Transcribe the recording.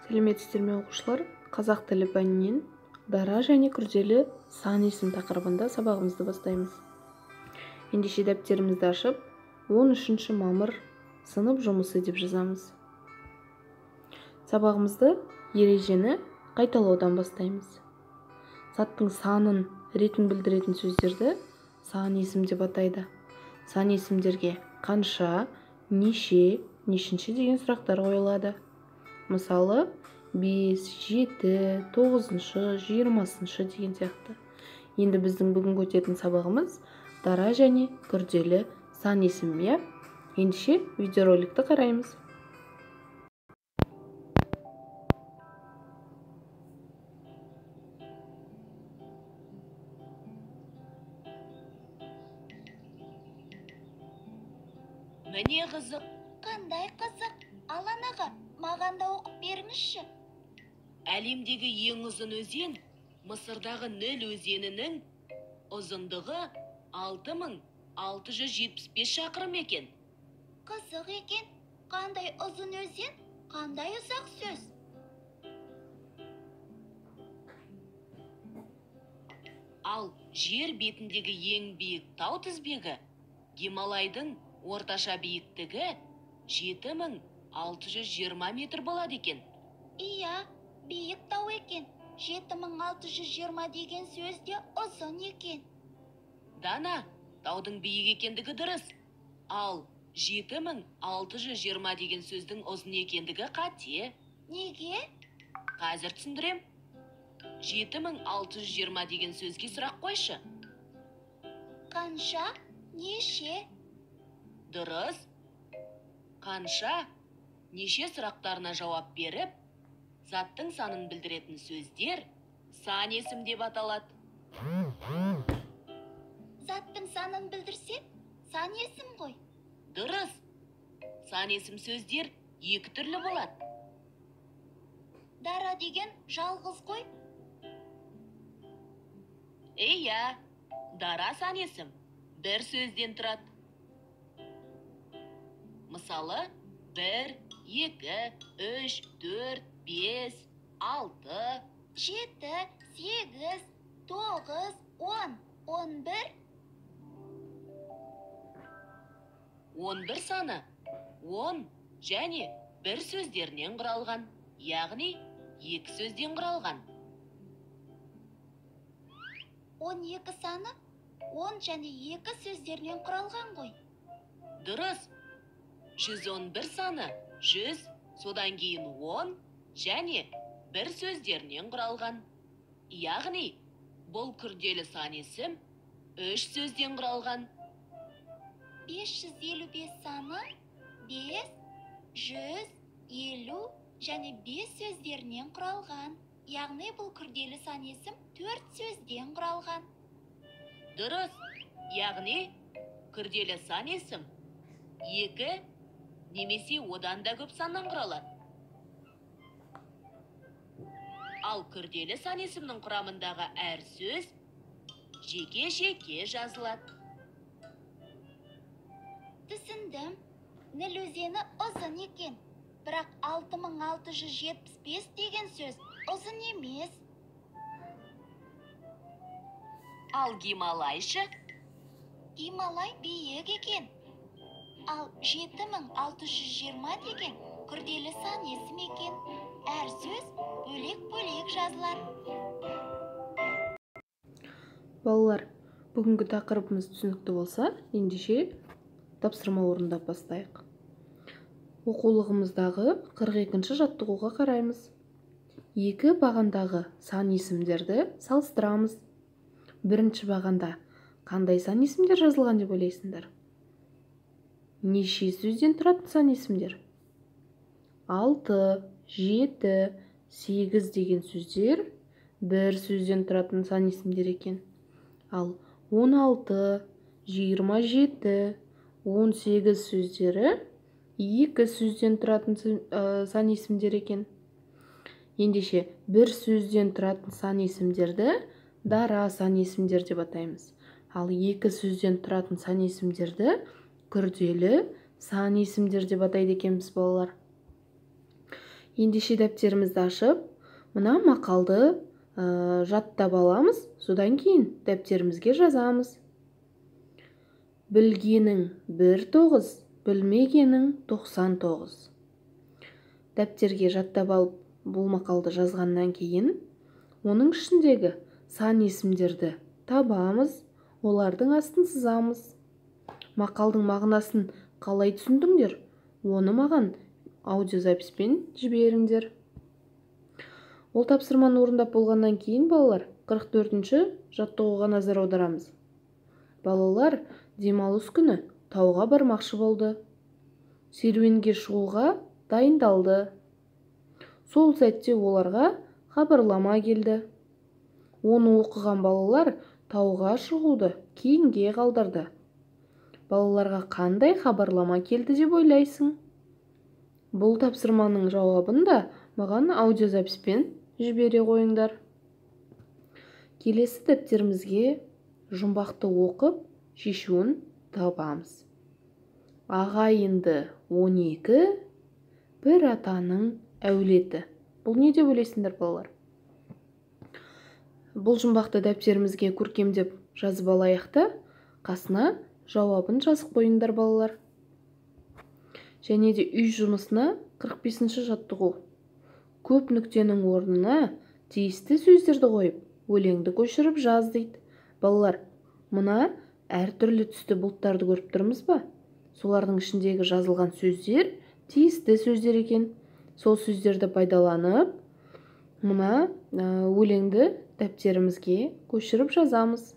Сәлеметсіздер ме оқушылар? Қазақ тілі пәнінен дара және күрделі сан есім тақырыбында сабағымызды бастаймыз. Ендеше дәптерімізді ашып, 13 мамыр сынып жұмысы деп жазамыз. Сабағымызды ережені қайталаудан бастаймыз. Заттың санын ретін білдіретін сөздерді сан есім деп атайды. Сан есімдерге қанша, неше, нешінші деген сұрақтар қойылады. Мысалы, 5, 7, 9, 20 деген сияқты. Енді біздің бүгін өтетін сабағымыз дара және күрделі сан есімі. Ендеше видеороликті қараймыз. Міне қызық. Қандай қызық? Аланаға, маған да оқып беріңізші. Әлемдегі ең ұзын өзен Мысырдағы Ніл өзенінің ұзындығы 6675 шақырым екен. Қызық екен. Қандай ұзын өзен, қандай ұзақ сөз. Ал жер бетіндегі ең биік тау тізбегі Гималайдың орташа биіктігі 7620 метр болады екен. Иә, биік тау екен. 7620 деген сөз де ұзын екен. Дана, таудың биік екендігі дұрыс. Ал 7620 деген сөздің ұзын екендігі қате. Неге? Қазір түсіндірем. 7620 деген сөзге сұрақ қойшы. Қанша, неше? Дұрыс. Қанша, неше сұрақтарына жауап беріп, заттың санын білдіретін сөздер сан есім деп аталады. Заттың санын білдірсек, сан есім ғой. Дұрыс. Сан есім сөздер екі түрлі болады. Дара деген жалғыз ғой. Иә, дара сан есім бір сөзден тұрады. Мысалы, 1, 2, 3, 4, 5, 6, 7, 8, 9, 10, 11. 11 саны 10 және бір сөздерінен құралған, яғни екі сөзден құралған. 12 саны 10 және 2 сөздерінен құралған ғой. Дұрыс. 111 саны 100, содан кейін 10 және бір сөздерінен құралған. Яғни, бұл күрделі сан есім 3 сөзден құралған. 555 саны 5, 100, 50 және 5 сөздерінен құралған. Яғни бұл күрделі сан есім 4 сөзден құралған. Дұрыс. Яғни, күрделі сан есім 2 немесе одан да көп саннан құралады. Ал күрделі сан есімнің құрамындағы әр сөз жеке-жеке жазылады. Түсіндім. Ніл өзені ұзын екен. Бірақ 6675 деген сөз ұзын емес. Ал Гималайшы? Гималай биік екен. Ал 7620 деген күрделі сан есім екен. Әр сөз бөлек-бөлек жазылады. Балалар, бүгінгі тақырыбымыз түсінікті болса, ендеше тапсырма орындап бастайық. Оқулығымыздағы 42-ші жаттығуға қараймыз. Екі бағандағы сан есімдерді салыстырамыз. Бірінші бағанда қандай сан есімдер жазылған деп ойлайсыңдар? Неше сөзден тұратын сан есімдер? 6, 7, 8 деген сөздер бір сөзден тұратын сан есімдер екен. Ал 16, 27, 18 сөздері екі сөзден тұратын сан есімдер екен. Ендеше бір сөзден тұратын сан есімдерді дара сан есімдер деп атаймыз. Ал екі сөзден тұратын сан есімдерді күрделі сан есімдер деп атайды екенбіз балалар. Ендеше дәптерімізді ашып, мына мақалды жаттап аламыз, содан кейін дәптерімізге жазамыз. Білгенің 19, білмегенің 99. Дәптерге жаттап алып, бұл мақалды жазғаннан кейін, оның ішіндегі сан есімдерді табамыз, олардың астын сызамыз. Мақалдың мағынасын қалай түсіндіңдер? Оны маған аудиозаписпен жіберіңдер. Ол тапсырманы орындап болғаннан кейін, балалар, 44-ші жаттығуға назар аударамыз. Балалар демалыс күні тауға бармақшы болды. Серуенге шығуға дайындалды. Сол сәтте оларға хабарлама келді. Оны оқыған балалар тауға шығуды кейінге қалдырды. Балаларға қандай хабарлама келді деп ойлайсың? Бұл тапсырманың жауабын да маған аудиозаписпен жібере қойыңдар. Келесі дәптерімізге жұмбақты оқып, шешуін табамыз. Ағайынды 12, бір атаның әулеті. Бұл не деп ойлайсыңдар, балалар? Бұл жұмбақты дәптерімізге көркемдеп жазып алайық та, қасына жауабын жазып қойыңдар, балалар. Және де үй жұмысына 45-ші жаттығу. Көп нүктенің орнына тиісті сөздерді қойып, өлеңді көшіріп жаз дейді. Балалар, мына әртүрлі түсті бұлттарды көріп тұрмыз ба? Солардың ішіндегі жазылған сөздер тиісті сөздер екен. Сол сөздерді пайдаланып, мына өлеңді дәптерімізге көшіріп жазамыз.